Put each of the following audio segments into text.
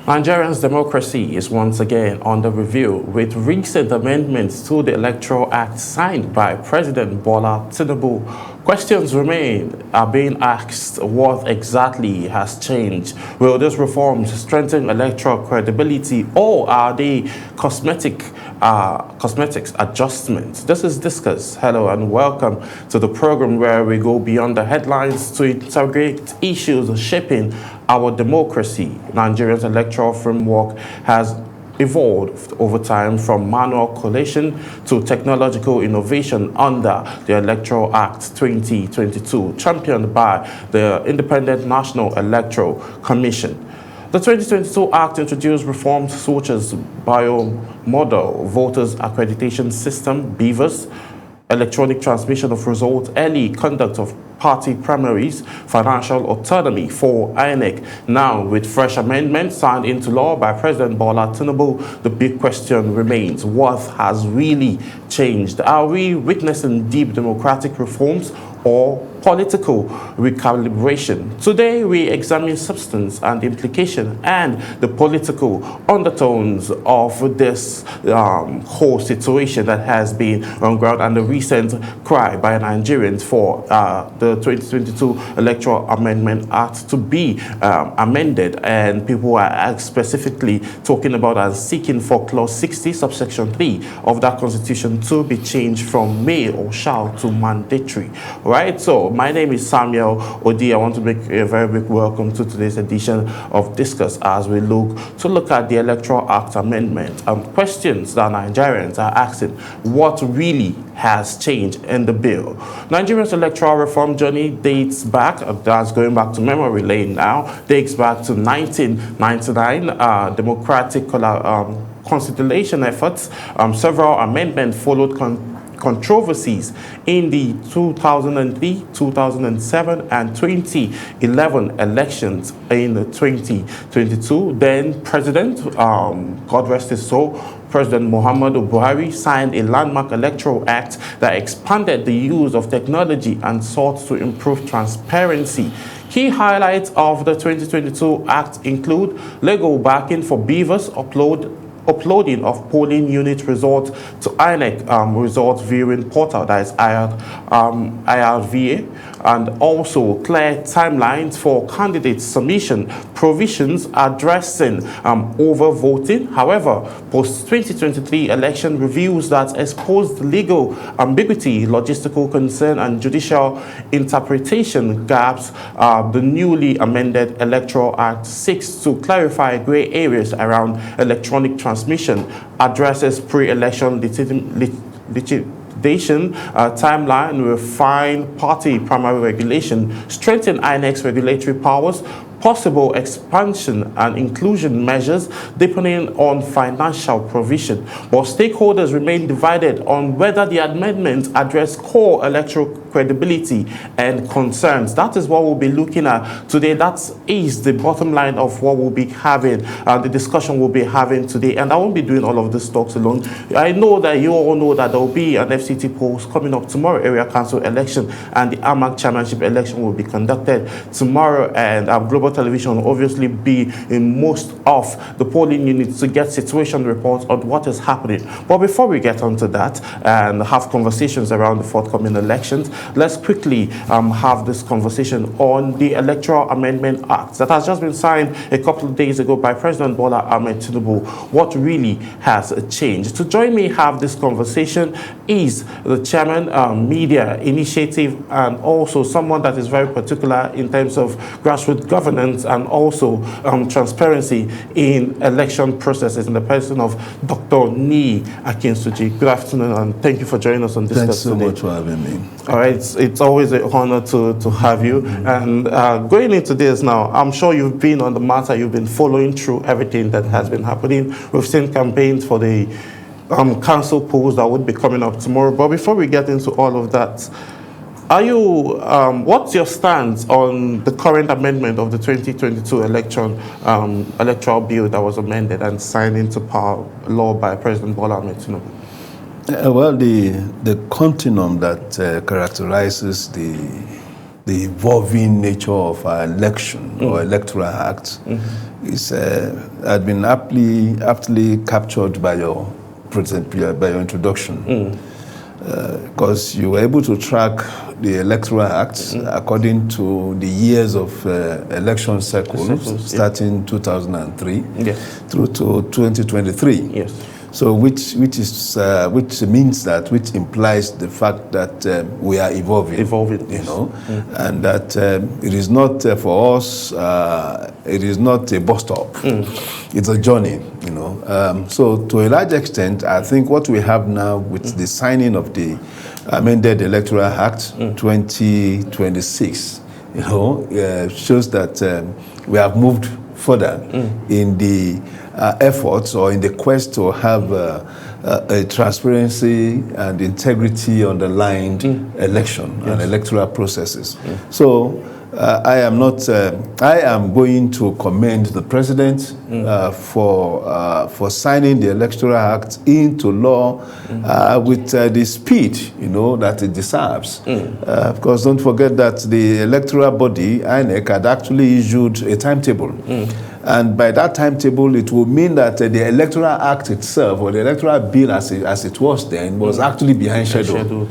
Nigeria's democracy is once again under review with recent amendments to the Electoral Act signed by President Bola Tinubu. Questions are being asked: what exactly has changed? Will these reforms strengthen electoral credibility, or are they cosmetics adjustments? This is discussed. Hello and welcome to the program where we go beyond the headlines to integrate issues shaping our democracy. Nigeria's electoral framework has evolved over time from manual collation to technological innovation under the Electoral Act 2022, championed by the Independent National Electoral Commission. The 2022 Act introduced reforms such as biomodal voters accreditation system, BVAS, electronic transmission of results, early conduct of party primaries, financial autonomy for INEC. Now, with fresh amendments signed into law by President Bola Tinubu, the big question remains: what has really changed? Are we witnessing deep democratic reforms or political recalibration? Today, we examine substance and implication and the political undertones of this whole situation that has been on ground and the recent cry by Nigerians for the 2022 Electoral Amendment Act to be amended. And people are specifically talking about and seeking for Clause 60, subsection 3 of that Constitution to be changed from may or shall to mandatory. Right? So, my name is Samuel Odi. I want to make a very big welcome to today's edition of Discuss as we look at the Electoral Act Amendment and questions that Nigerians are asking: what really has changed in the bill? Nigeria's electoral reform journey dates back, that's going back to memory lane now, dates back to 1999, democratic constitution efforts. Several amendments followed controversies in the 2003, 2007, and 2011 elections. In 2022, then President, God rest his soul, President Muhammadu Buhari signed a landmark electoral act that expanded the use of technology and sought to improve transparency. Key highlights of the 2022 act include legal backing for BVAS uploading of polling unit results to INEC results viewing portal, that is IRVA, and also clear timelines for candidate submission, provisions addressing overvoting. However, post-2023 election reveals that exposed legal ambiguity, logistical concern, and judicial interpretation gaps. The newly amended Electoral Act seeks to clarify gray areas around electronic transmission, addresses pre-election litigation timeline, refine party primary regulation, strengthen INEC's regulatory powers, possible expansion and inclusion measures depending on financial provision. But stakeholders remain divided on whether the amendments address core electoral credibility and concerns. That is what we'll be looking at today. That is the bottom line of what we'll be having, the discussion we'll be having today. And I won't be doing all of these talks alone. I know that you all know that there will be an FCT polls coming up tomorrow, area council election, and the AMAC chairmanship election will be conducted tomorrow. And Global Television will obviously be in most of the polling units to get situation reports on what is happening. But before we get onto that and have conversations around the forthcoming elections, let's quickly have this conversation on the Electoral Amendment Act that has just been signed a couple of days ago by President Bola Ahmed Tinubu. What really has changed? To join me have this conversation is the chairman, Media Initiative, and also someone that is very particular in terms of grassroots governance and also transparency in election processes, in the person of Dr. Nii Akinsuji. Good afternoon, and thank you for joining us on this. Thanks so much for having me. All right, it's always an honor to have you. And going into this now, I'm sure you've been on the matter, you've been following through everything that has been happening. We've seen campaigns for the council polls that would be coming up tomorrow. But before we get into all of that, what's your stance on the current amendment of the 2022 electoral bill that was amended and signed into law by President Bola Ahmed Tinubu? Well, the continuum that characterizes the the evolving nature of our election or Electoral Act is had been aptly captured by your introduction. Because you were able to track the Electoral Act according to the years of election cycles, starting 2003 through to 2023. Yes. So which means that, which implies the fact that we are evolving, you know, and that it is not for us, it is not a bus stop, it's a journey, you know. So to a large extent, I think what we have now with the signing of the amended Electoral Act 2026, you know, shows that we have moved further in the efforts or in the quest to have a transparency and integrity underlined election and electoral processes. So I am going to commend the president for signing the Electoral Act into law with the speed, you know, that it deserves. Of course, don't forget that the electoral body, INEC, had actually issued a timetable. And by that timetable, it will mean that the Electoral Act itself, or the electoral bill as it was then, was actually behind schedule.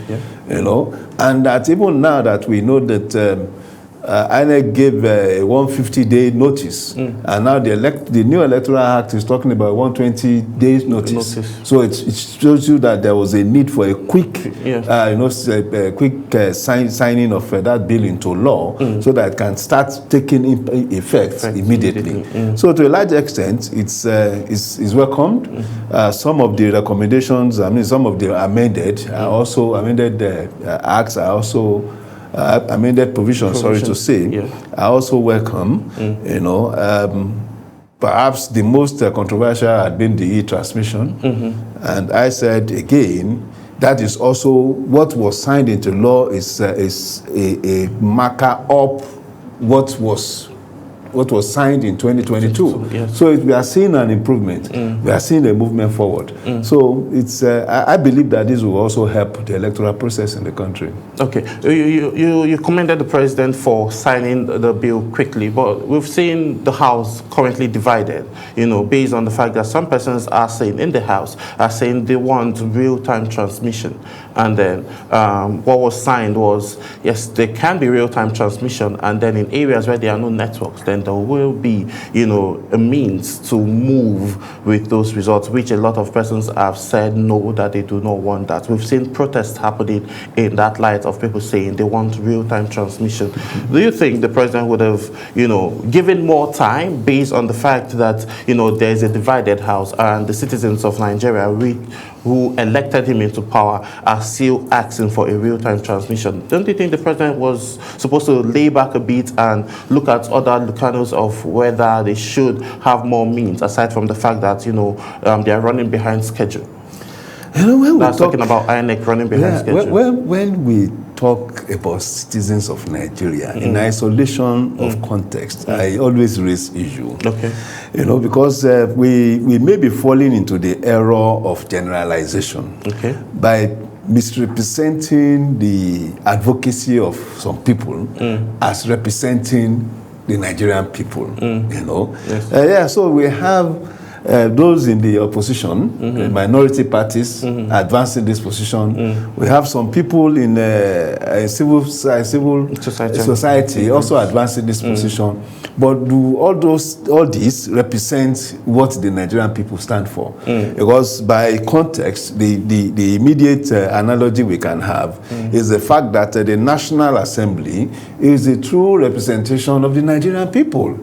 You know, and that even now that we know that INEC gave a 150-day notice, and now the new Electoral Act is talking about 120 days notice. So it shows you that there was a need for a quick, signing of that bill into law, so that it can start taking effect immediately. So to a large extent, it's welcomed. Some of the recommendations, some of the amended acts are also. Amended provisions, sorry to say, are also welcome. You know, perhaps the most controversial had been the e-transmission, and I said again that is also what was signed into law is a marker up what was signed in 2022. So we are seeing an improvement. We are seeing a movement forward. So it's I believe that this will also help the electoral process in the country. Okay, you commended the president for signing the bill quickly, but we've seen the House currently divided, you know, based on the fact that some persons are saying in the House are saying they want real-time transmission. And then what was signed was, yes, there can be real-time transmission, and then in areas where there are no networks, then there will be, you know, a means to move with those results, which a lot of persons have said no, that they do not want that. We've seen protests happening in that light of people saying they want real-time transmission. Do you think the president would have, you know, given more time based on the fact that, you know, there's a divided House and the citizens of Nigeria who elected him into power are still asking for a real-time transmission? Don't you think the president was supposed to lay back a bit and look at other locanos of whether they should have more means, aside from the fact that, you know, they are running behind schedule? You know, when that's talking about INEC running behind schedule. When we talk about citizens of Nigeria in isolation of context, I always raise issue. Okay. You know, because we may be falling into the error of generalization by misrepresenting the advocacy of some people as representing the Nigerian people. You know, so we have those in the opposition, the minority parties, advancing this position. We have some people in civil society also advancing this position. But do all these represent what the Nigerian people stand for? Because by context, the immediate analogy we can have is the fact that the National Assembly is the true representation of the Nigerian people.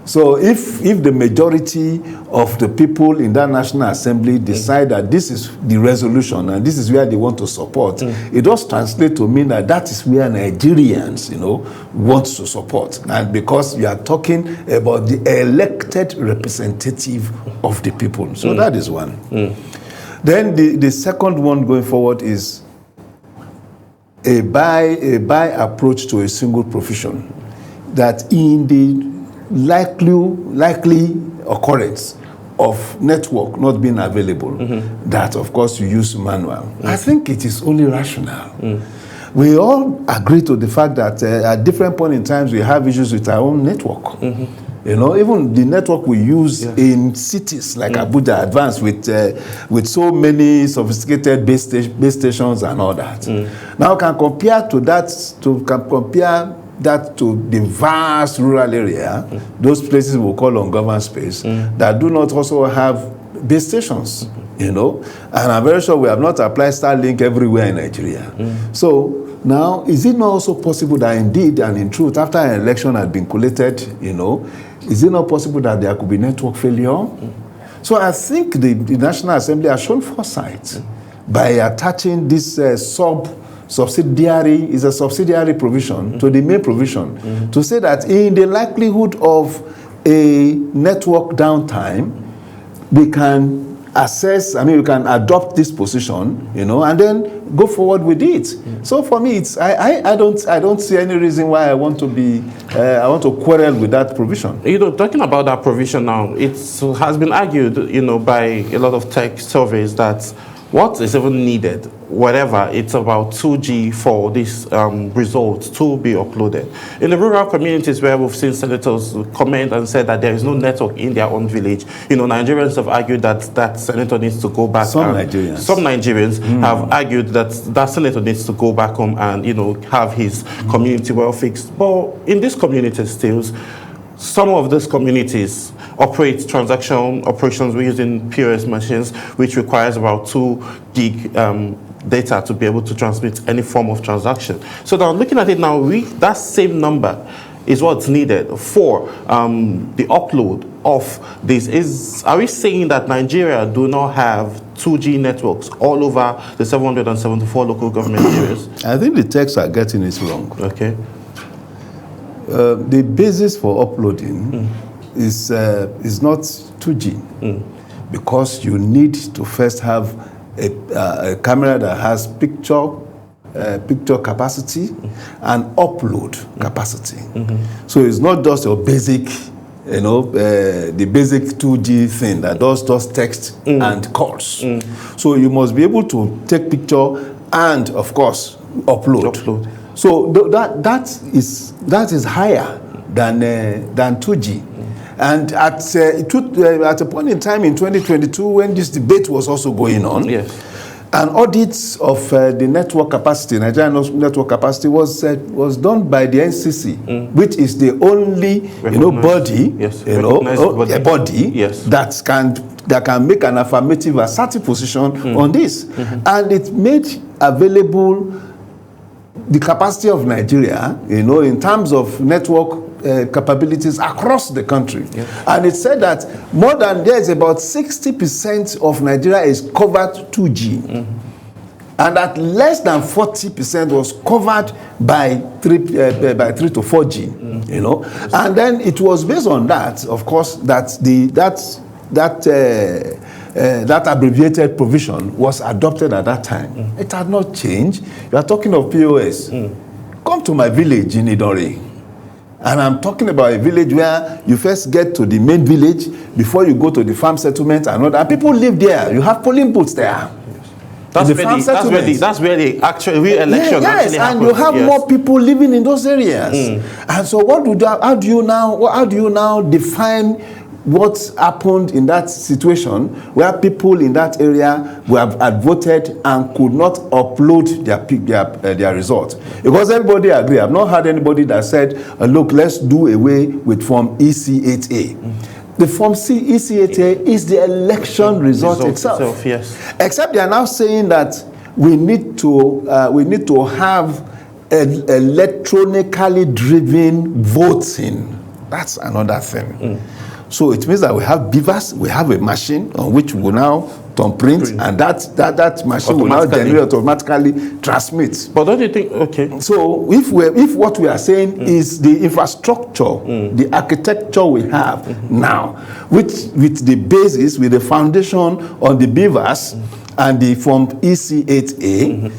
So if the majority of the people in that National Assembly decide that this is the resolution and this is where they want to support, it does translate to mean that that is where Nigerians, you know, want to support. And because you are talking about the elected representative of the people. So that is one. Then the second one going forward is a by approach to a single profession, that in the likely occurrence of network not being available, that of course you use manual. I think it is only rational. we all agree to the fact that at different points in time we have issues with our own network. You know, even the network we use in cities like Abuja, advanced with so many sophisticated base stations and all that. Now, compare that to the vast rural area, those places we call ungoverned space, that do not also have base stations. You know, and I'm very sure we have not applied Starlink everywhere in Nigeria. So now, is it not also possible that indeed and in truth, after an election had been collated, you know, is it not possible that there could be network failure? So I think the National Assembly has shown foresight by attaching this subsidiary provision to the main provision to say that in the likelihood of a network downtime, we can assess, we can adopt this position, you know, and then go forward with it. So for me, it's I don't see any reason why I want to quarrel with that provision. You know, talking about that provision now, it has been argued, you know, by a lot of tech surveys that what is even needed, whatever, it's about 2G for these results to be uploaded. In the rural communities where we've seen senators comment and said that there is no network in their own village, you know, Nigerians have argued that that senator needs to go back. Some Nigerians have argued that that senator needs to go back home and, you know, have his community well fixed. But in these communities still, some of these communities operate transaction operations using POS machines, which requires about 2 gig data to be able to transmit any form of transaction. So now looking at it now, that same number is what's needed for the upload of this. Are we saying that Nigeria do not have 2G networks all over the 774 local government areas? I think the texts are getting it wrong. Okay. The basis for uploading is not 2G because you need to first have a camera that has picture capacity and upload capacity. So it's not just your basic, you know, the basic 2G thing that does just text and calls. So you must be able to take picture and, of course, upload. So that is higher than 2G. And at a point in time in 2022, when this debate was also going on, an audit of the network capacity, Nigerian network capacity, was done by the NCC, which is the only body, that can make an affirmative, assertive position on this, and it made available the capacity of Nigeria, in terms of network capabilities across the country. And it said that there is about 60% of Nigeria is covered 2G. And that less than 40% was covered by 3 to 4G, And then it was based on that, of course, that that abbreviated provision was adopted at that time. It had not changed. You are talking of POS. Come to my village in Idori. And I'm talking about a village where you first get to the main village before you go to the farm settlement and all that. People live there. You have polling booths there. That's where the actual real election actually happens. And you have more people living in those areas. And so how do you now define what happened in that situation where people in that area had voted and could not upload their results? Because everybody agreed. I've not heard anybody that said, look, let's do away with Form EC8A. The Form EC8A is the election result itself. Except they are now saying that we need to have electronically driven voting. That's another thing. So it means that we have beavers, we have a machine on which we will now print, and that machine will now automatically transmit. But don't you think, So if what we are saying is the infrastructure, the architecture we have now, with the basis, with the foundation on the beavers and the Form EC8A,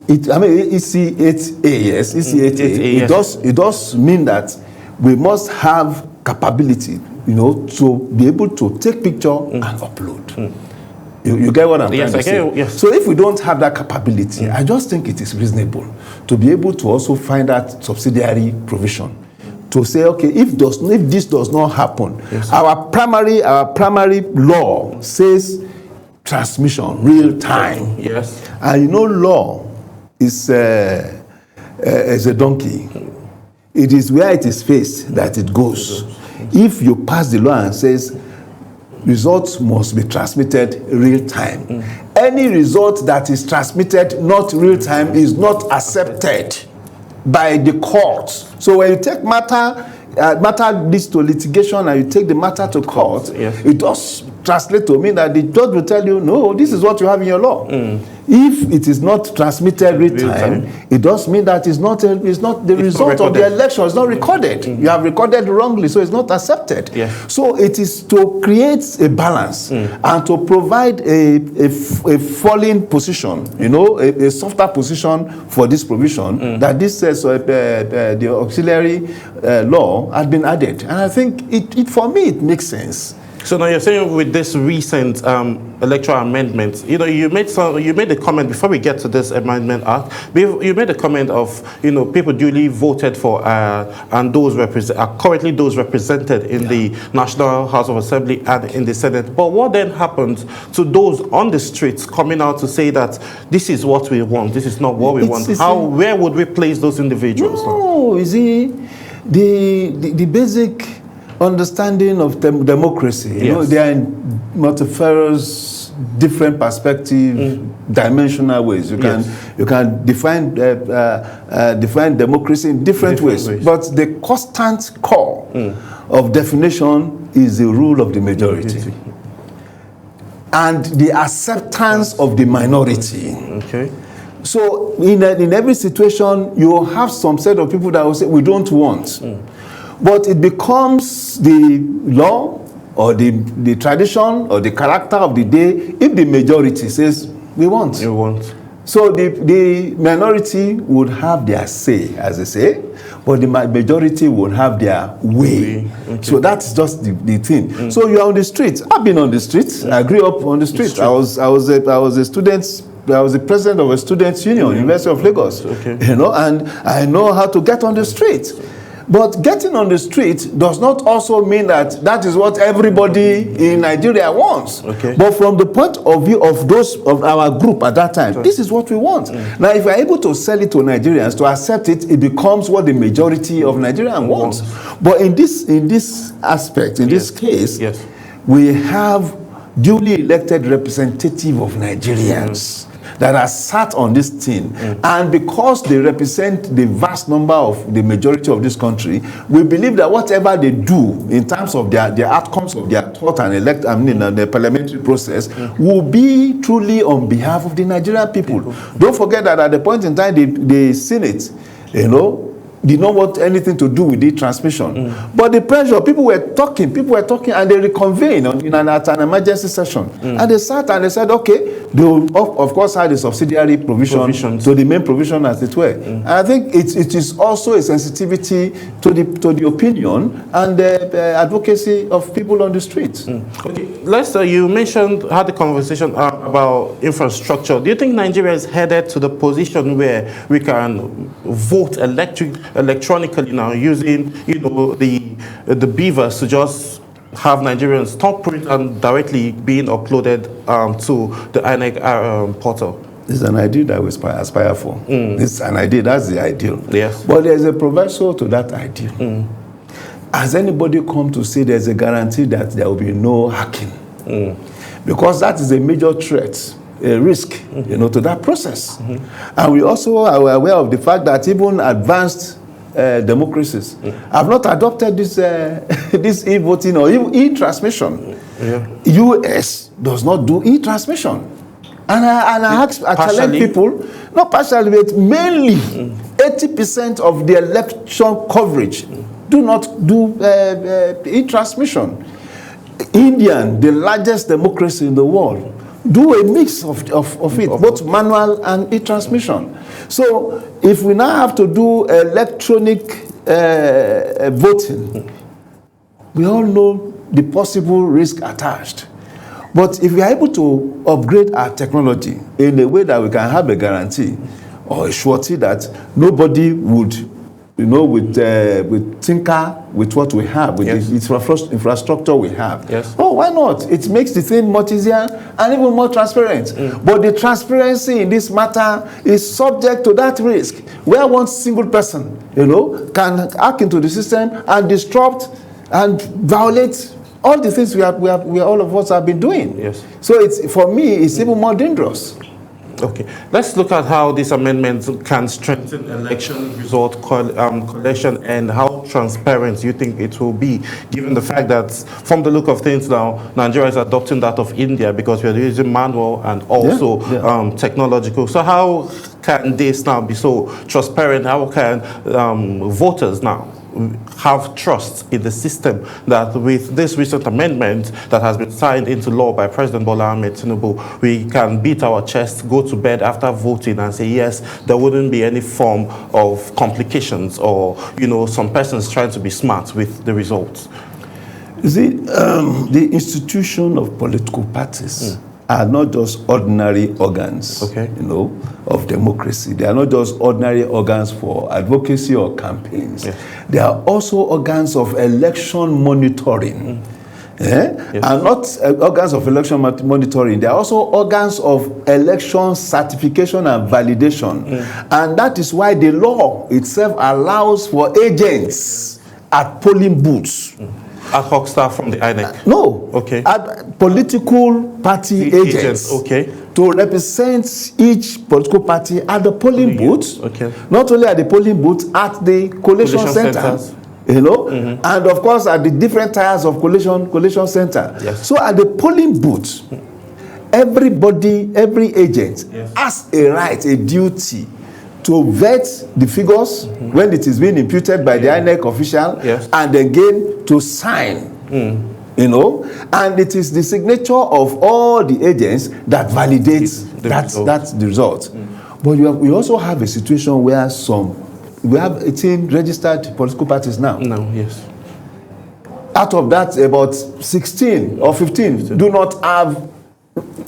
EC8A, yes, EC8A, it does mean that we must have capability, to be able to take picture and upload. You get what I'm trying to say? Yes. So if we don't have that capability, I just think it is reasonable to be able to also find that subsidiary provision to say, okay, if this does not happen, our primary law says transmission real time. Yes. And law is a donkey. It is where it is faced that it goes. If you pass the law and says results must be transmitted real time, any result that is transmitted not real time is not accepted by the courts. So when you take matter this to litigation and you take the matter to court, it does translate to mean that the judge will tell you, no, this is what you have in your law. If it is not transmitted real time, it does mean that it's not the result of the election. It's not recorded. You have recorded wrongly, so it's not accepted. So it is to create a balance and to provide a falling position, a softer position for this provision that this the auxiliary law had been added. And I think for me it makes sense. So now you're saying with this recent electoral amendment, you made a comment before we get to this amendment act. You made a comment of people duly voted for and those are currently those represented in the National House of Assembly and in the Senate. But what then happens to those on the streets coming out to say that this is what we want, this is not what we want? Where would we place those individuals? No, you see, the basic understanding of democracy, they are in multifarious, different perspective, dimensional ways. You can define democracy in different ways. But the constant core of definition is the rule of the majority and the acceptance of the minority. Okay. So in every situation, you have some set of people that will say, we don't want. But it becomes the law or the tradition or the character of the day if the majority says, we want. You want. So the minority would have their say, as they say, but the majority would have their way. Okay. So that's just the thing. So you are on the streets. I've been on the streets. I grew up on the streets. I was a student. I was the president of a students' union, University of Lagos. Okay. And I know how to get on the street. But getting on the street does not also mean that is what everybody in Nigeria wants. Okay. But from the point of view of our group at that time, this is what we want. Now, if we're able to sell it to Nigerians to accept it, it becomes what the majority of Nigerians wants. But in this aspect, in this case, we have duly elected representative of Nigerians that are sat on this thing. And because they represent the vast number of the majority of this country, we believe that whatever they do in terms of their outcomes of their thought and the parliamentary process will be truly on behalf of the Nigerian people. Don't forget that at the point in time, the Senate, did not want anything to do with the transmission. But the pressure, people were talking, and they reconvened at an emergency session. And they sat and they said, okay, they will, of course, had a subsidiary provision to the main provision as it were. And I think it is also a sensitivity to the opinion and the advocacy of people on the streets. Okay. Lester, you had the conversation about infrastructure. Do you think Nigeria is headed to the position where we can vote electronically now using the beavers to just have Nigerians thumbprint and directly being uploaded to the INEC portal? It's an ideal that we aspire for. It's an ideal, that's the ideal. Yes. But there's a proviso to that ideal. Has anybody come to say there's a guarantee that there will be no hacking? Because that is a major threat, a risk, to that process. And we also are aware of the fact that even advanced democracies have not adopted this e-voting or e-transmission. US does not do e-transmission. And I challenge people, not partially, but mainly 80% of the election coverage do not do e-transmission. India, the largest democracy in the world, do a mix of it, both manual and e-transmission. So if we now have to do electronic voting, we all know the possible risk attached. But if we are able to upgrade our technology in a way that we can have a guarantee or a surety that nobody would, with tinker with what we have, with the infrastructure we have. Yes. Oh, why not? It makes the thing much easier and even more transparent. But the transparency in this matter is subject to that risk, where one single person, can hack into the system and disrupt and violate all the things we all of us have been doing. Yes. So for me, it's even more dangerous. Okay, let's look at how these amendments can strengthen election result collection and how transparent you think it will be, given the fact that from the look of things now, Nigeria is adopting that of India because we are using manual and also technological. So how can this now be so transparent? How can voters now have trust in the system that with this recent amendment that has been signed into law by President Bola Ahmed Tinubu, we can beat our chest, go to bed after voting and say, yes, there wouldn't be any form of complications or, some persons trying to be smart with the results? You see, the institution of political parties are not just ordinary organs, of democracy. They are not just ordinary organs for advocacy or campaigns. Yes. They are also organs of election monitoring. Yes. And not organs of election monitoring. They are also organs of election certification and validation. And that is why the law itself allows for agents at polling booths. Ad hoc staff from the INEC? No. Okay. Political party agents. Okay. To represent each political party at the polling booth. Okay. Not only at the polling booth, at the collation centers. And of course at the different tiers of collation center. Yes. So at the polling booth, every agent has a right, a duty to vet the figures when it is being imputed by the INEC official, and again to sign, and it is the signature of all the agents that validates that's the result. But we also have a situation where we have 18 registered political parties now. Yes. Out of that, about 16 or 15 do not have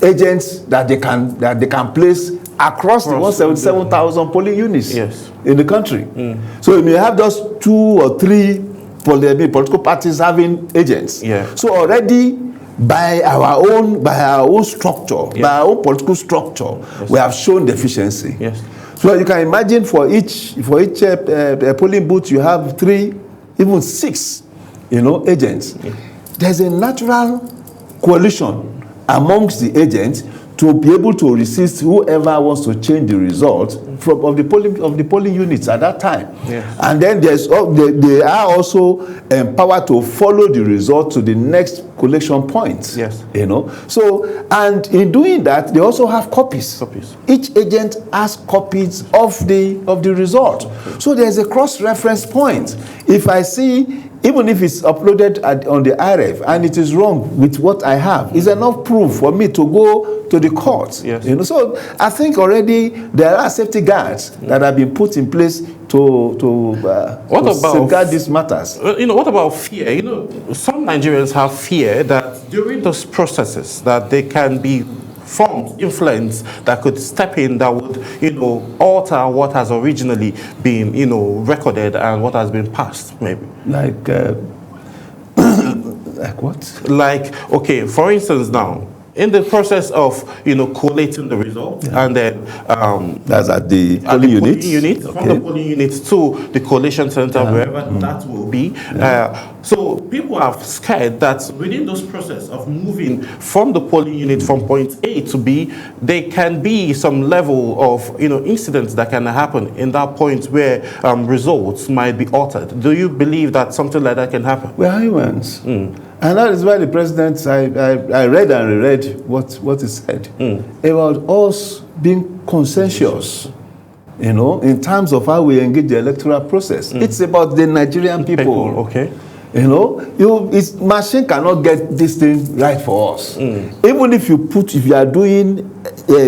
agents that they can place across the 177,000 polling units in the country. So you may have just 2 or 3 political parties having agents. So already by our own structure, by our own political structure, we have shown deficiency. So you can imagine for each polling booth you have 3, even 6, agents. There's a natural coalition amongst the agents to be able to resist whoever wants to change the result of the polling units at that time. And then they are also empowered to follow the result to the next collection point. So, and in doing that, they also have copies. Each agent has copies of the result. So there's a cross-reference point. If I see, even if it's uploaded on the IREF and it is wrong with what I have, it's enough proof for me to go to the court. So I think already there are safety guards that have been put in place to safeguard these matters. What about fear? Some Nigerians have fear that during those processes that they can be formed influence that could step in that would alter what has originally been recorded and what has been passed, maybe like what? Like, okay, for instance now, in the process of collating the result and then that's at the polling unit, from the polling unit to the collation center, wherever that will be. So people are scared that within those process of moving from the polling unit from point A to B, there can be some level of incidents that can happen in that point where results might be altered. Do you believe that something like that can happen? We are humans. And that is why the president, I read and reread what he said about us being conscientious, in terms of how we engage the electoral process. It's about the Nigerian people. Okay. Machine cannot get this thing right for us. Even if you are doing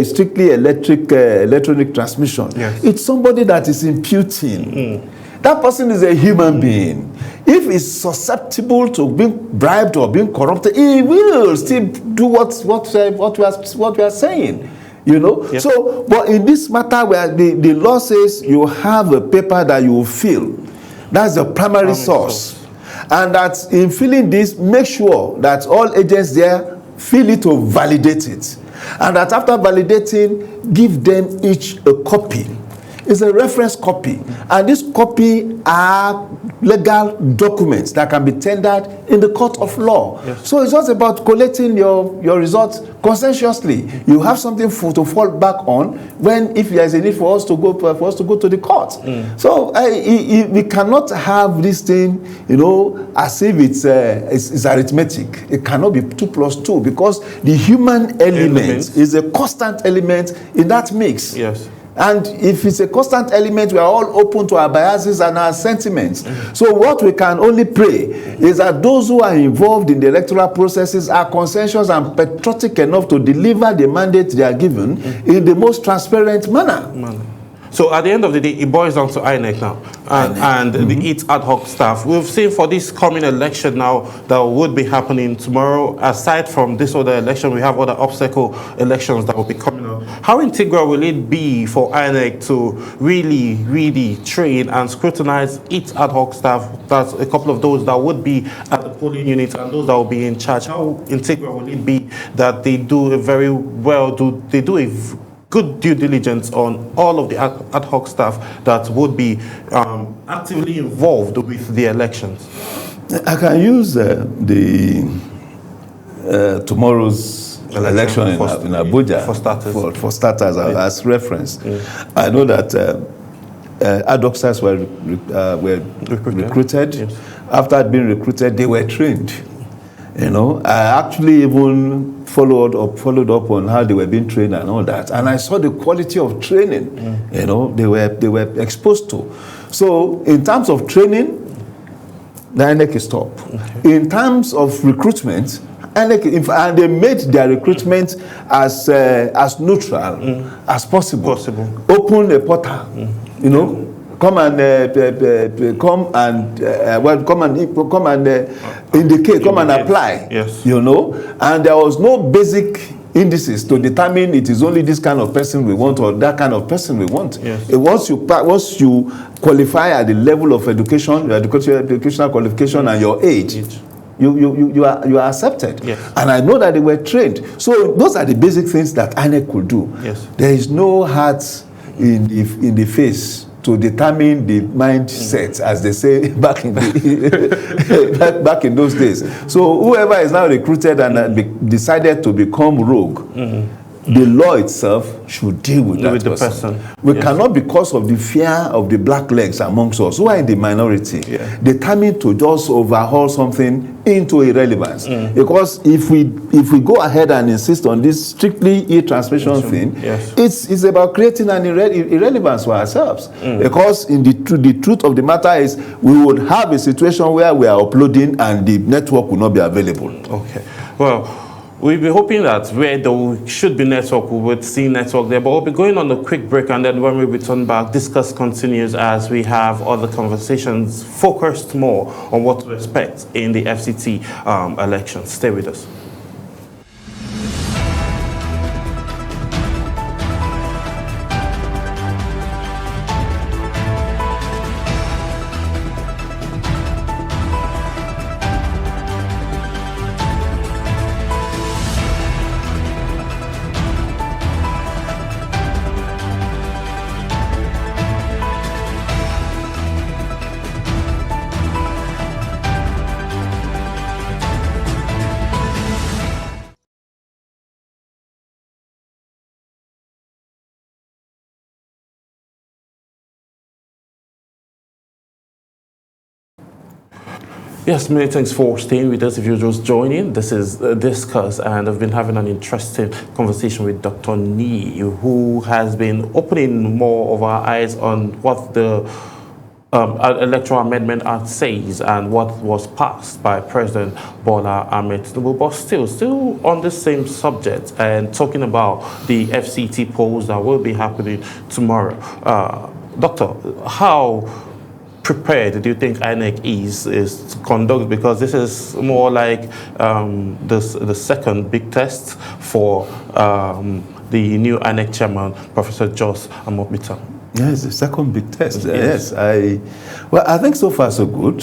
strictly electronic transmission, it's somebody that is imputing. That person is a human being. if it's susceptible to being bribed or being corrupted, he will still do what we are saying. You know, Yep. so but in this matter where the law says you have a paper that you will fill, that's the primary source. And that in filling this, make sure that all agents there fill it to validate it. And that after validating, give them each a copy. It's a reference copy. And this copy are legal documents that can be tendered in the court of law. Yes. So it's just about collecting your results conscientiously. You have something to fall back on when, if there is a need for us to go to the court. So we cannot have this thing, you know, as if it's arithmetic. It cannot be 2 plus 2 because the human element is a constant element in that mix. Yes. And if it's a constant element, we are all open to our biases and our sentiments. So what we can only pray is that those who are involved in the electoral processes are conscientious and patriotic enough to deliver the mandate they are given in the most transparent manner. So at the end of the day, it boils down to INEC now and the IT ad hoc staff. We've seen for this coming election now that would be happening tomorrow, aside from this other election, we have other obstacle elections that will be coming up. How integral will it be for INEC to really train and scrutinize IT ad hoc staff? That's a couple of those that would be at the polling units and those that will be in charge. How integral will it be that they do a very well, they do a good due diligence on all of the ad hoc staff that would be actively involved with the elections? I can use tomorrow's election in Abuja for starters as reference. I know that ad hoc staffs were recruited. Yes. After being recruited, they were trained. You know, I actually even followed up on how they were being trained and all that, and I saw the quality of training. You know, they were exposed to. So, in terms of training, the INEC is top. Okay. In terms of recruitment, INEC, and they made their recruitment as neutral as possible. Open a portal, you know. Come and indicate, come and apply. Yes. You know, and there was no basic indices to determine it is only this kind of person we want or that kind of person we want. Yes. Once you qualify at the level of education, your educational qualification and your age. You are accepted. Yes. And I know that they were trained. So those are the basic things that INEC could do. Yes. There is no heart in the face to determine the mindset, as they say back in back in those days. So whoever is now recruited and decided to become rogue, the law itself should deal with that person. We cannot, because of the fear of the black legs amongst us who are in the minority, determined to just overhaul something into irrelevance. Because if we go ahead and insist on this strictly e-transmission thing, it's about creating an irrelevance for ourselves. Because in the truth of the matter is, we would have a situation where we are uploading and the network will not be available. Okay. Well, we'll be hoping that where there should be network, we would see network there. But we'll be going on a quick break, and then when we return back, discuss continues as we have other conversations focused more on what to expect in the FCT elections. Stay with us. Yes, many thanks for staying with us. If you're just joining, this is Discuss, and I've been having an interesting conversation with Dr. Nee, who has been opening more of our eyes on what the Electoral Amendment Act says and what was passed by President Bola Ahmed Tinubu, but still on the same subject and talking about the FCT polls that will be happening tomorrow. Doctor, how prepared do you think INEC is to conduct? Because this is more like the second big test for the new INEC chairman, Professor Jos Amobita. Yes, the second big test. Yes, I think so far so good.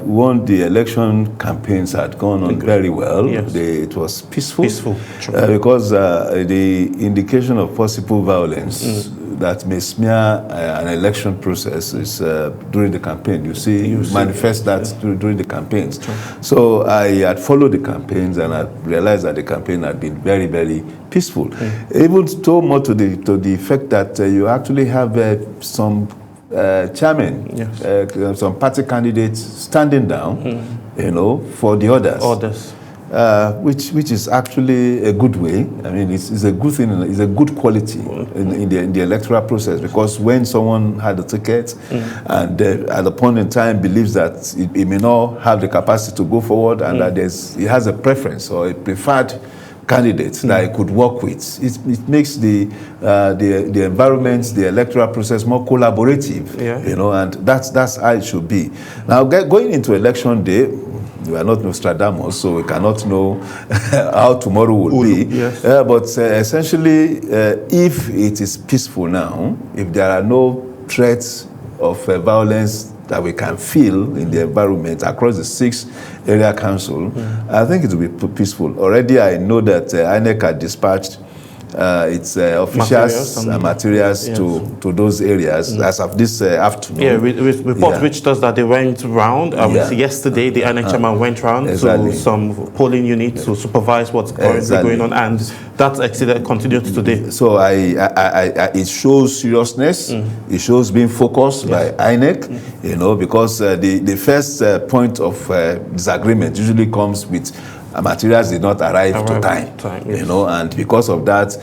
One, the election campaigns had gone on very well. Yes. It was peaceful. Because the indication of possible violence that may smear an election process is during the campaign. You manifest that during the campaigns. So I had followed the campaigns and I realized that the campaign had been very, very peaceful. Even so much to the effect that you actually have some chairmen, some party candidates standing down, for the others. Which is actually a good way. I mean, it's a good thing. It's a good quality in the electoral process, because when someone had a ticket and at a point in time believes that he may not have the capacity to go forward and that he has a preference or a preferred candidate that he could work with, it makes the environment, the electoral process more collaborative. And that's how it should be. Now, going into election day, we are not Nostradamus, so we cannot know how tomorrow will be. But essentially, if it is peaceful now, if there are no threats of violence that we can feel in the environment across the 6 area council, I think it will be peaceful. Already I know that INEC had dispatched its officials and materials to those areas as of this afternoon. Yeah, report reached us that they went round. Yesterday, the INEC chairman went round to some polling units to supervise what's currently going on, and that continued today. So it shows seriousness. It shows being focused by INEC, because the first point of disagreement usually comes with materials did not arrive to time, and because of that,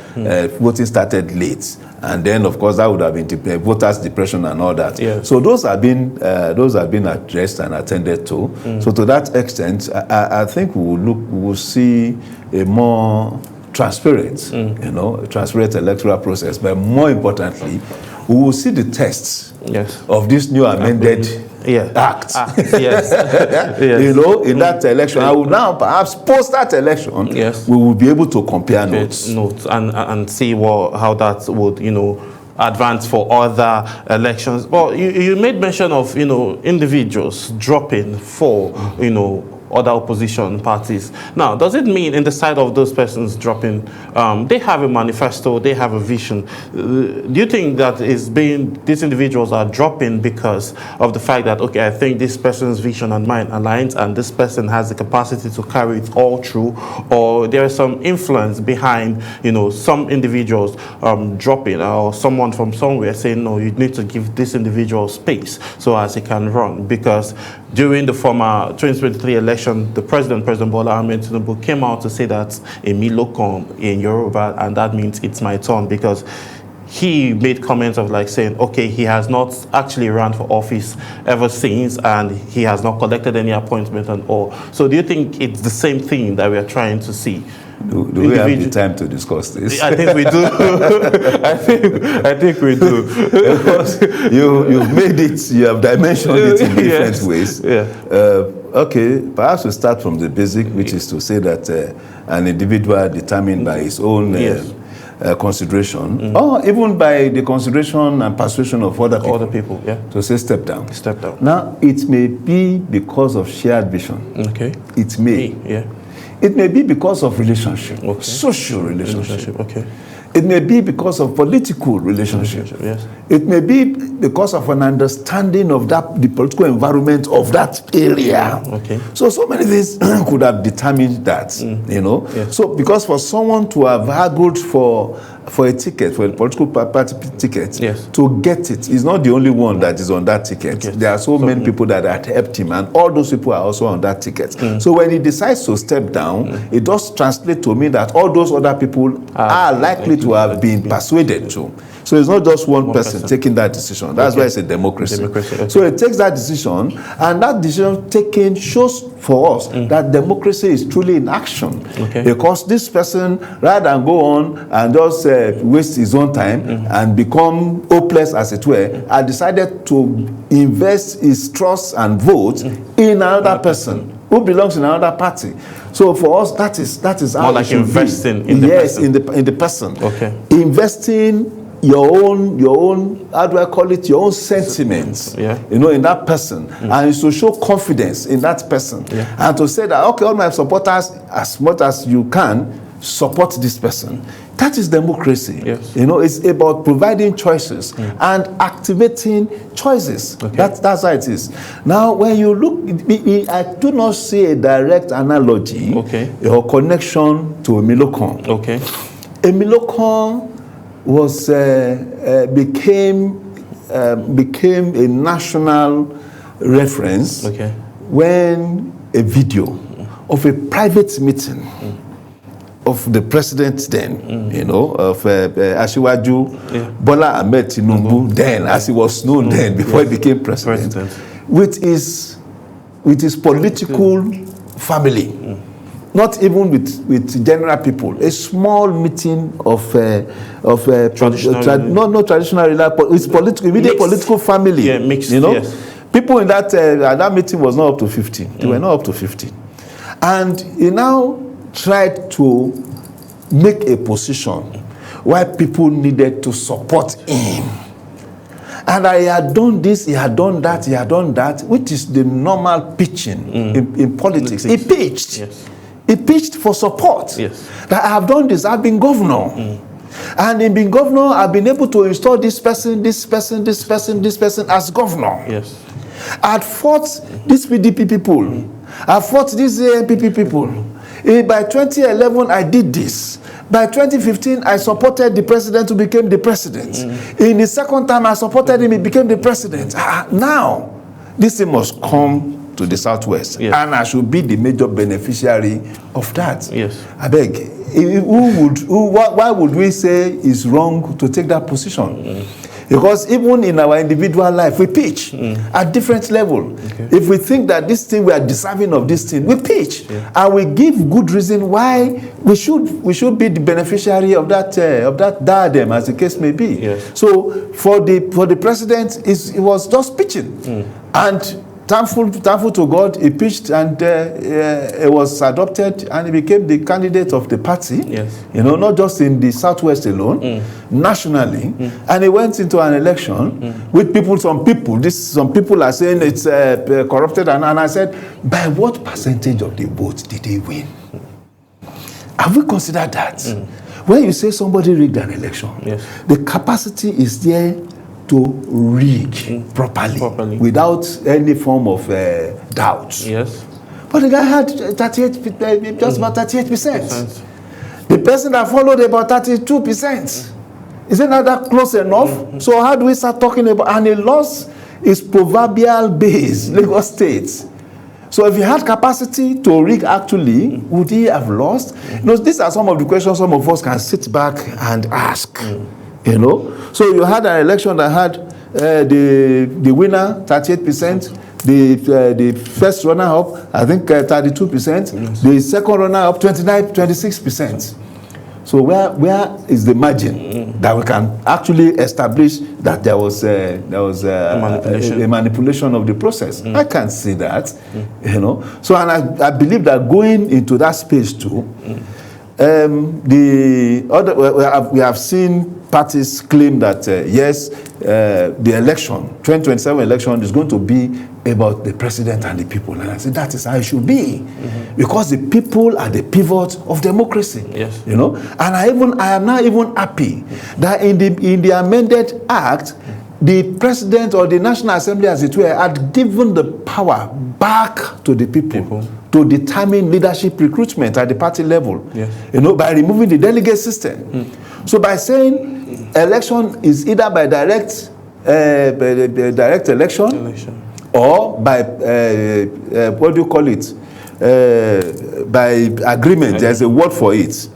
voting started late, and then of course that would have been voters' depression and all that. So those have been addressed and attended to. So to that extent, I think we will see a more transparent, transparent electoral process. But more importantly, we will see the tests of this new amended act. In that election, I will now perhaps post that election. We will be able to compare notes and see how that would advance for other elections. Well, you made mention of individuals dropping for other opposition parties. Now, does it mean in the side of those persons dropping, they have a manifesto, they have a vision? Do you think that these individuals are dropping because of the fact that, okay, I think this person's vision and mine aligns and this person has the capacity to carry it all through, or there is some influence behind, some individuals dropping, or someone from somewhere saying, no, you need to give this individual space so as he can run? Because during the former 2023 election, the President Bola Ahmed Tinubu, came out to say that Emi Lokan in Yoruba, and that means it's my turn, because he made comments of saying, okay, he has not actually run for office ever since, and he has not collected any appointment and all. So do you think it's the same thing that we are trying to see? Do we have the time to discuss this? I think we do. I think we do. Because you've made it, you have dimensioned it in different ways. Okay, perhaps we start from the basic, which is to say that an individual determined by his own consideration, or even by the consideration and persuasion of other people, to say step down. Step down. Now, it may be because of shared vision. Okay. It may. It may be because of relationship, social relationship. It may be because of political relationship. It may be because of an understanding of the political environment of that area. So many things could have determined that, So because for someone to have haggled for a ticket, for a political party ticket, to get it, he's not the only one that is on that ticket. There are so many people that had helped him, and all those people are also on that ticket. So when he decides to step down, it does translate to mean that all those other people are likely to have been persuaded to. So it's not just one person taking that decision. That's why it's a democracy. So it takes that decision, and that decision taken shows for us that democracy is truly in action. Because this person, rather than go on and just waste his own time and become hopeless, as it were, had decided to invest his trust and vote in another person who belongs in another party. So for us, that is how more like investing in the person. in the person. Investing your own, how do I call it, your own sentiments, in that person, and to show confidence in that person, and to say that, okay, all my supporters, as much as you can, support this person. That is democracy. It's about providing choices and activating choices. That's how it is. Now, when you look, I do not see a direct analogy or connection to Emilokon. Emilokon was became a national reference when a video of a private meeting of the president then, of Asiwaju Bola Ahmed Tinubu then, as he was known then, before he became president, with his political family. Not even with general people. A small meeting of traditional, not traditional, it's political, immediate political family. Mixed, people in that meeting was not up to 15. They were not up to 15, and he now tried to make a position why people needed to support him. And he had done this, he had done that, which is the normal pitching in politics. He pitched. He pitched for support. That I have done this, I've been governor. And in being governor, I've been able to install this person as governor. I'd fought these PDP people. I fought these ANPP people. By 2011, I did this. By 2015, I supported the president who became the president. In the second time, I supported him, he became the president. Now, this thing must come to the Southwest, and I should be the major beneficiary of that. I beg, why would we say it's wrong to take that position? Because even in our individual life, we pitch at different level. If we think that this thing, we are deserving of this thing, we pitch, and we give good reason why we should be the beneficiary of that diadem, as the case may be. So for the president, it was just pitching, and thankful to God, he pitched, and it was adopted, and he became the candidate of the party. Not just in the Southwest alone, nationally. And he went into an election with people. Some people are saying it's corrupted, and I said, by what percentage of the vote did he win? Have we considered that? When you say somebody rigged an election, the capacity is there to rig properly without any form of doubt. But the guy had 38%, just about 38%. The person that followed about 32%. Isn't that close enough? So how do we start talking about, and he lost his proverbial base, Lagos State. So if he had capacity to rig actually, would he have lost? These are some of the questions some of us can sit back and ask. So you had an election that had the winner 38%, the first runner-up I think 32%, the second runner-up 26%. So where is the margin that we can actually establish that there was a manipulation of the process? I can't see that, So, and I believe that going into that space too, we have seen parties claim that yes, the election, 2027 election, is going to be about the president and the people. And I said that is how it should be, because the people are the pivot of democracy. And I am now even happy that in the amended act, the president or the National Assembly, as it were, had given the power back to the people to determine leadership recruitment at the party level, by removing the delegate system. So by saying election is either by direct election or by, what do you call it, by agreement, there's a word for it,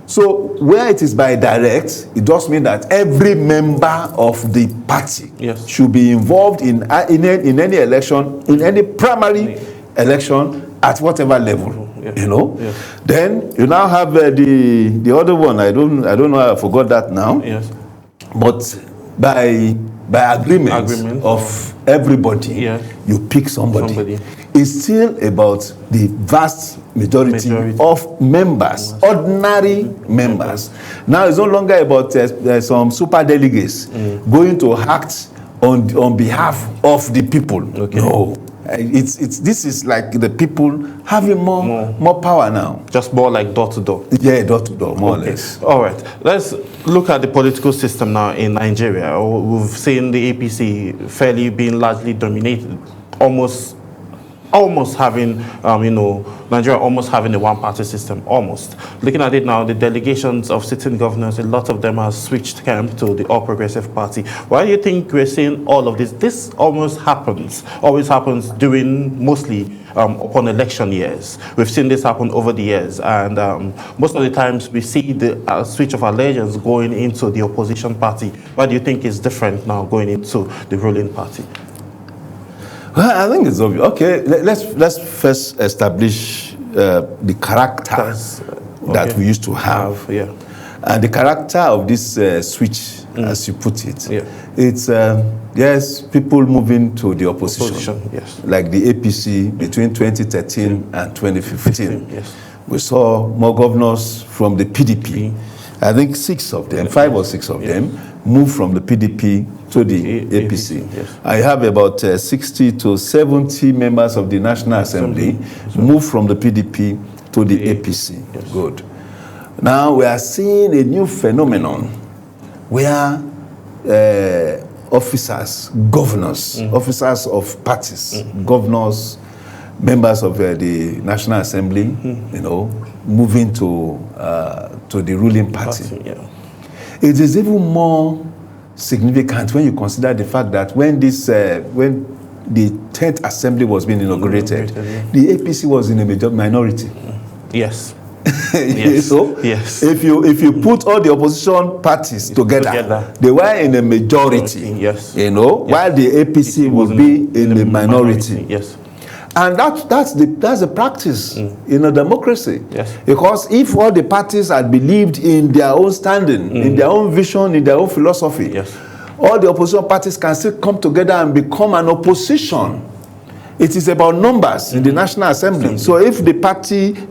So where it is by direct, it does mean that every member of the party should be involved in any election, in any primary election at whatever level. You know, then you now have the other one. I don't know. I forgot that now. Yes. But by agreement of everybody, you pick somebody. It's still about the vast majority of members, ordinary members. Now it's no longer about some super delegates going to act on behalf of the people. No. This is like the people having more power now. Just more like door to door. Yeah, door to door, more or less. All right. Let's look at the political system now in Nigeria. We've seen the APC fairly being largely dominated, almost having, Nigeria almost having a one-party system, almost. Looking at it now, the delegations of sitting governors, a lot of them have switched camp to the All Progressive Party. Why do you think we're seeing all of this? This always happens during mostly upon election years. We've seen this happen over the years, and most of the times we see the switch of allegiance going into the opposition party. Why do you think it's different now going into the ruling party? Well, I think it's obvious. Okay, let's first establish the characters that we used to have. And the character of this switch, as you put it, it's yes, people moving to the opposition. Like the APC between 2013 and 2015. We saw more governors from the PDP. I think 5 or 6 of them moved from the PDP to the APC. I have about 60 to 70 members of the National Assembly moved from the PDP to the APC. Good. Now we are seeing a new phenomenon where officers, governors, officers of parties, governors, members of the National Assembly, moving to the ruling party. It is even more significant when you consider the fact that when the 10th Assembly was being inaugurated, the APC was in a minority. Yes. So if you put all the opposition parties together, they were in a majority. While the APC would be in a minority. And that's the practice in a democracy. Because if all the parties had believed in their own standing, in their own vision, in their own philosophy, all the opposition parties can still come together and become an opposition. It is about numbers in the National Assembly. So if the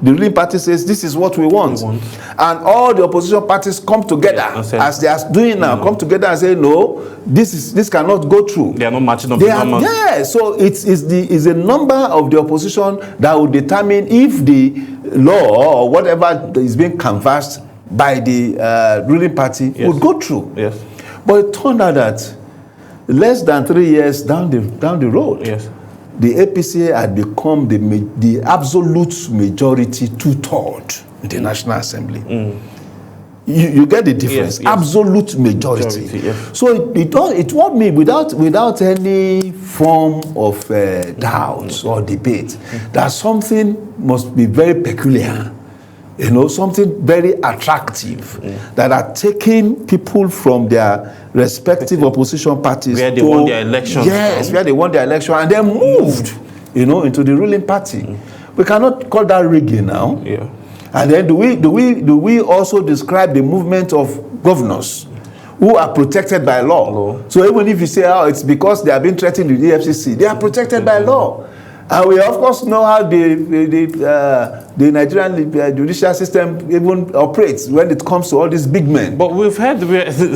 ruling party says this is what we want, and all the opposition parties come together, as they are doing now, come together and say, no, this cannot go through. They are not matching up the numbers. So it's the number of the opposition that will determine if the law or whatever is being canvassed by the ruling party would go through. But it turned out that less than 3 years down the road, the APC had become the absolute majority, 2/3 in the National Assembly. You get the difference. Absolute majority. So it told me without any form of doubt or debate that something must be very peculiar. Something very attractive that are taking people from their respective opposition parties where they won their election. Where they won their election and then moved, into the ruling party. We cannot call that rigging now. And then do we also describe the movement of governors who are protected by law? So even if you say, it's because they have been threatened with the EFCC, they are protected by law. And we of course know how the Nigerian judicial system even operates when it comes to all these big men. But we've heard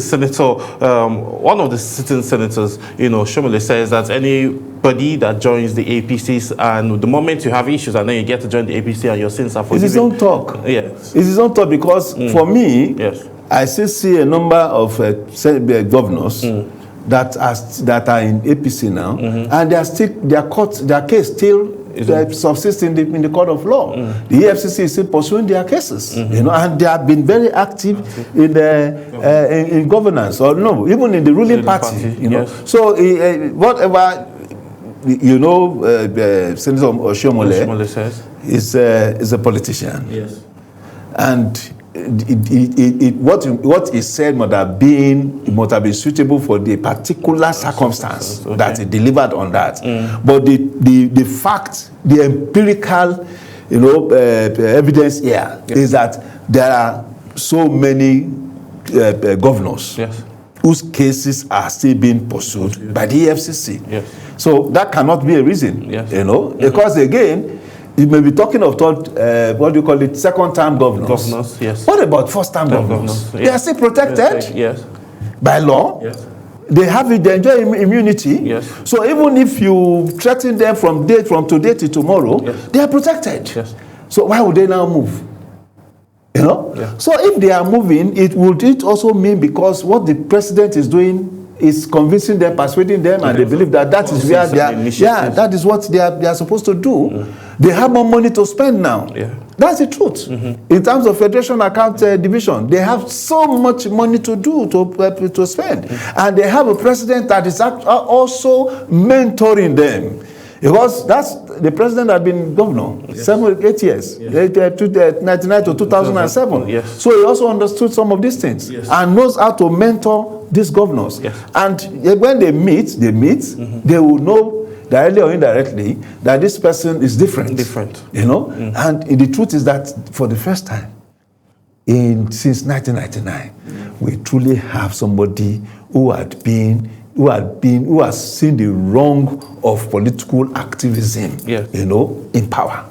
Senator, one of the sitting senators, Shomole says that anybody that joins the APCs, and the moment you have issues and then you get to join the APC and your sins are forgiven. It's his own talk. It's his own talk because for me, I still see a number of governors that are in APC now, and they are still their case still subsists in the court of law. The EFCC is still pursuing their cases, and they have been very active in governance, or even in the ruling party. So whatever Senator Oshomole says is a politician, and what is said must have been suitable for the particular circumstance that it delivered on that. But the fact, the empirical, evidence here is that there are so many governors whose cases are still being pursued by the EFCC. So that cannot be a reason, because again, you may be talking of second-term governors. What about first-term governors? They are still protected by law. They enjoy immunity. So even if you threaten them from today to tomorrow, they are protected. So why would they now move? So if they are moving, it also mean because what the president is doing is convincing them, persuading them, and they believe that is where they are. That is what they are supposed to do. They have more money to spend now. That's the truth. In terms of Federation Account Division, they have so much money to spend, and they have a president that is also mentoring them. Because that's the president had been governor 8 years, 1999 to 2007. So he also understood some of these things and knows how to mentor these governors. And when they meet, they will know directly or indirectly that this person is different. And the truth is that for the first time since 1999, we truly have somebody who has seen the wrong of political activism, in power.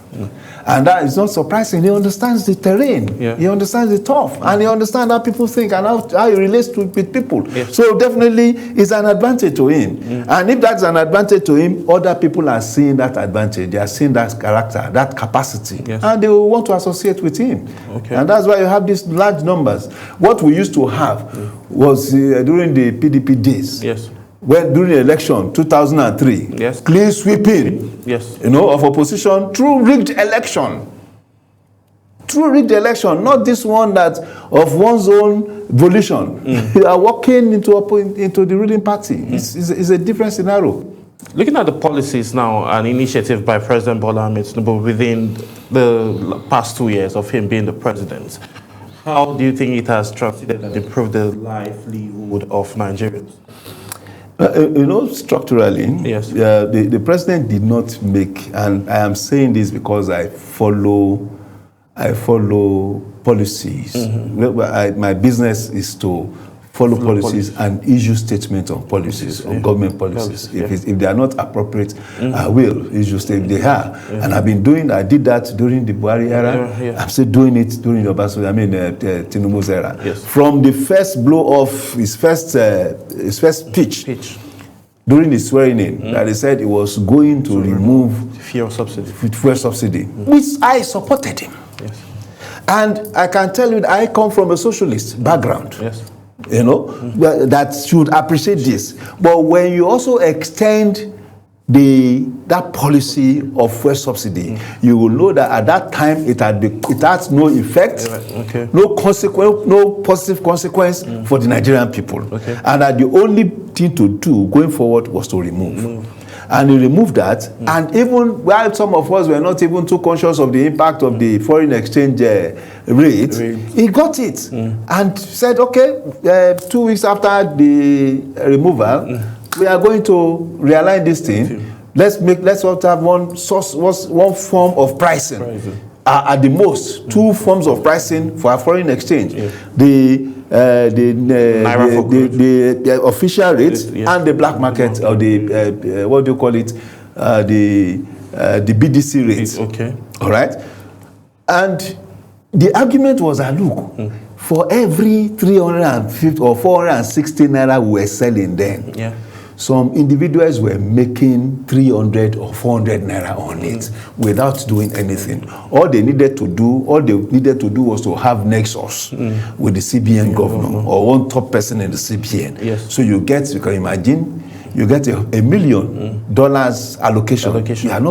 And that is not surprising. He understands the terrain. He understands the turf. And he understands how people think and how he relates with people. So definitely it's an advantage to him. And if that's an advantage to him, other people are seeing that advantage. They are seeing that character, that capacity. And they will want to associate with him. And that's why you have these large numbers. What we used to have was during the PDP days. When during the election 2003, clean sweeping, of opposition through rigged election. Not this one that of one's own volition. You are walking into the ruling party. It's a different scenario. Looking at the policies now, an initiative by President Bola Ahmed Tinubu within the past 2 years of him being the president, how do you think it has translated and improved the livelihood of Nigerians? Structurally, the president did not make, and I am saying this because I follow policies. My business is to follow policies and issue statements on policies, on government policies. If they are not appropriate, I will issue statements. They are. And I did that during the Buhari era. I'm still doing it during the Tinubu's era. From the first blow of his first speech during the swearing in, that he said he was going to remove fuel subsidy, which I supported him. And I can tell you that I come from a socialist background. That should appreciate this. But when you also extend that policy of fuel subsidy, you will know that at that time it has no effect, no positive consequence for the Nigerian people, and that the only thing to do going forward was to remove. And he removed that, and even while some of us were not even too conscious of the impact of the foreign exchange rate, he got it and said, okay, 2 weeks after the removal, we are going to realign this thing. Let's have one form of pricing. At the most, 2 forms of pricing for our foreign exchange. The official rate and the black market, or the what do you call it? The BDC rate. All right. And the argument was that look, for every 350 or 460 naira we were selling then, some individuals were making 300 or 400 naira on it without doing anything. All they needed to do was to have nexus with the CBN governor or one top person in the CBN. So you can imagine, you get $1 million allocation. You have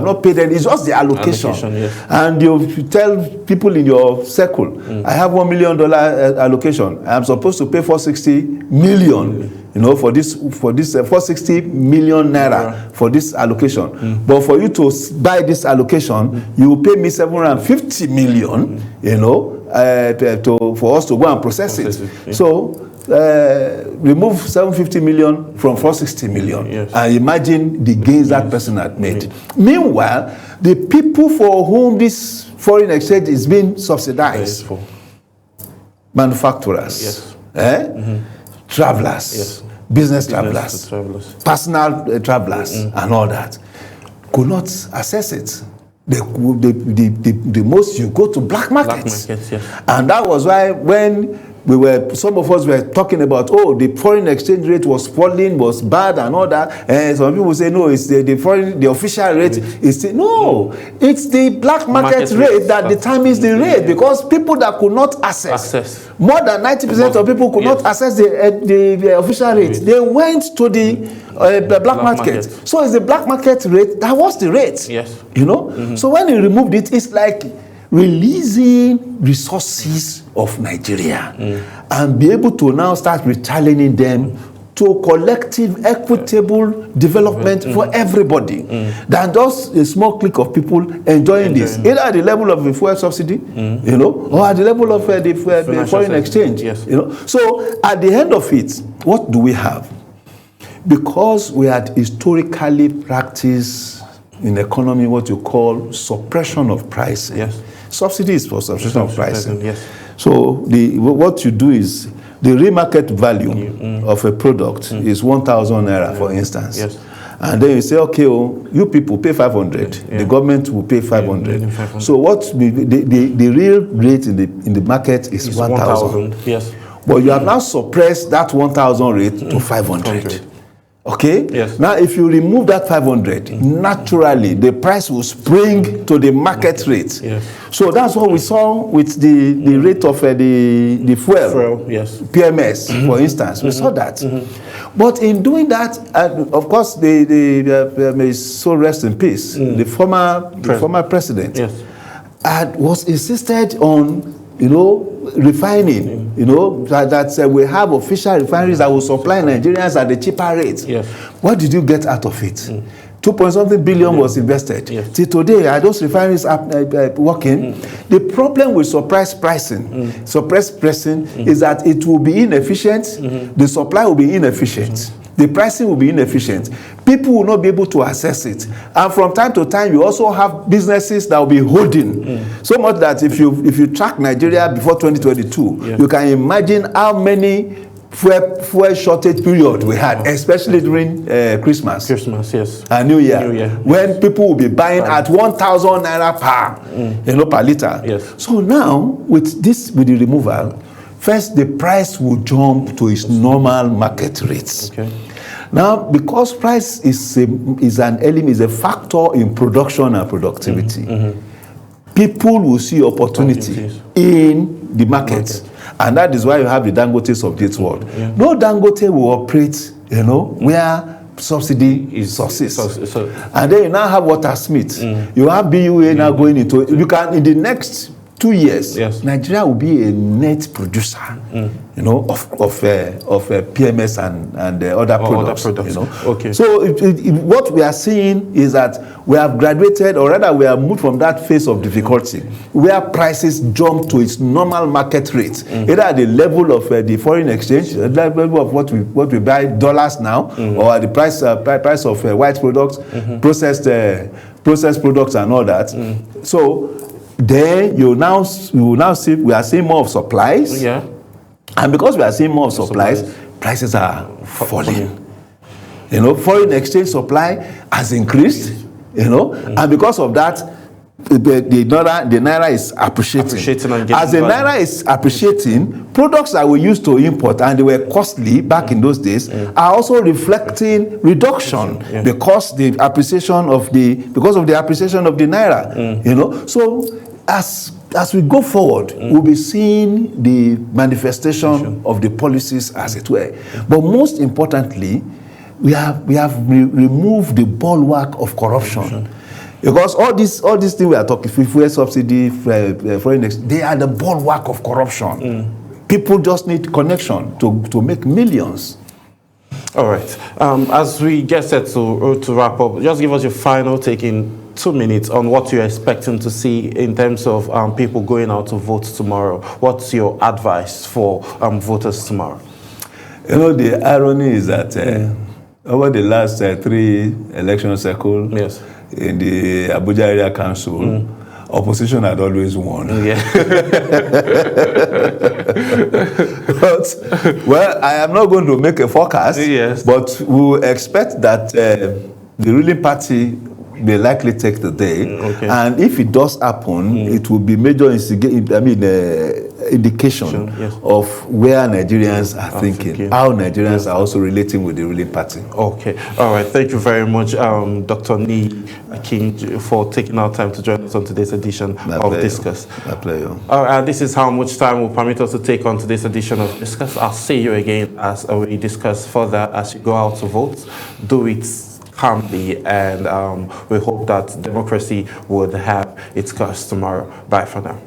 not paid any, it's just the allocation. And you tell people in your circle, I have $1 million allocation. I'm supposed to pay 460 million. For this 460 million naira for this allocation. But for you to buy this allocation, you will pay me 750 million, for us to go and process it. Yeah. So remove 750 million from 460 million, yes. And imagine the gains that person had made. Meanwhile, the people for whom this foreign exchange is being subsidized, manufacturers, yes. Travelers, yes. Business travelers, personal travelers, and all that, could not access it. The most you go to black markets. Yes. And that was why when some of us were talking about, oh, the foreign exchange rate was falling, was bad and all that, and some people say, no, it's the official rate is no, it's the black market rate that determines the rate, because people that could not access. More than 90% of people could not access the official rate. They went to the black market. So it's the black market rate that was the rate. Yes. You know? So when you removed it, it's like releasing resources of Nigeria and be able to now start rechanneling them to collective, equitable development for everybody, than just a small clique of people enjoying this, either at the level of the fuel subsidy, you know, or at the level of the foreign exchange. Yes. You know. So at the end of it, what do we have? Because we had historically practiced in economy what you call suppression of pricing. Yes. Subsidy is for suppression of pricing. Yes. So what you do is the real market value of a product is 1,000 naira, for instance. Yes. And then you say, okay, oh, you people pay 500. The government will pay 500. 500. So what the real rate in the market is 1,000. Yes. But you have now suppressed that 1,000 rate to 500. Okay? Yes. Now, if you remove that 500, naturally, the price will spring to the market rate. Yes. So that's what we saw with the rate of the fuel, yes. PMS, for instance. We saw that. But in doing that, of course, may so rest in peace, the former president, yes. Was insisted on, refining, that we have official refineries that will supply Nigerians at a cheaper rate. Yes. What did you get out of it? 2.something billion was invested. Yes. Till today, are those refineries working? The problem with suppressed pricing is that it will be inefficient, the supply will be inefficient. The pricing will be inefficient. People will not be able to access it. And from time to time, you also have businesses that will be holding. So much that if you track Nigeria before 2022, you can imagine how many fuel shortage period we had, especially during Christmas. Christmas, yes. And New Year. When people will be buying at 1,000 naira per liter. Yes. So now, with the removal, first, the price will jump to its normal market rates. Okay. Now, because price is an element, is a factor in production and productivity, people will see opportunity in the market. And that is why you have the Dangotes of this world. No Dangote will operate, where subsidy is success. And then you now have Water Smith. You have BUA now going into it. You can, in the next 2 years, yes. Nigeria will be a net producer, of PMS and other products. Okay. So what we are seeing is that we have graduated, or rather we have moved from that phase of difficulty, where prices jump to its normal market rate, either at the level of the foreign exchange, at the level of what we buy dollars now, or at the price of white products, processed products and all that. So then you will now see we are seeing more of supplies, and because we are seeing more of supplies, prices are falling. Foreign exchange supply has increased, and because of that, the naira is appreciating. As the naira is appreciating, products that we used to import and they were costly back in those days are also reflecting reduction because of the appreciation of the naira. So as we go forward, we'll be seeing the manifestation of the policies, as it were. But most importantly, we have removed the bulwark of corruption. Because all these things we are talking, fuel subsidy, foreign exchange, they are the bulwark of corruption. People just need connection to make millions. All right. As we get set to wrap up, just give us your final take in 2 minutes on what you're expecting to see in terms of people going out to vote tomorrow. What's your advice for voters tomorrow? You know, the irony is that over the last 3 election cycles, yes, in the Abuja Area Council, opposition had always won. Yeah. But, well, I am not going to make a forecast, yes, but we expect that the ruling party may likely take the day, and if it does happen, it will be major indication yes, of where Nigerians are thinking, how Nigerians are also relating with the ruling party. Okay, all right. Thank you very much, Dr. Nee King, for taking our time to join us on today's edition of Discuss. My pleasure. All right, this is how much time will permit us to take on today's edition of Discuss. I'll see you again as we discuss further as you go out to vote. Do it calmly, and we hope that democracy would have its course tomorrow. Bye for now.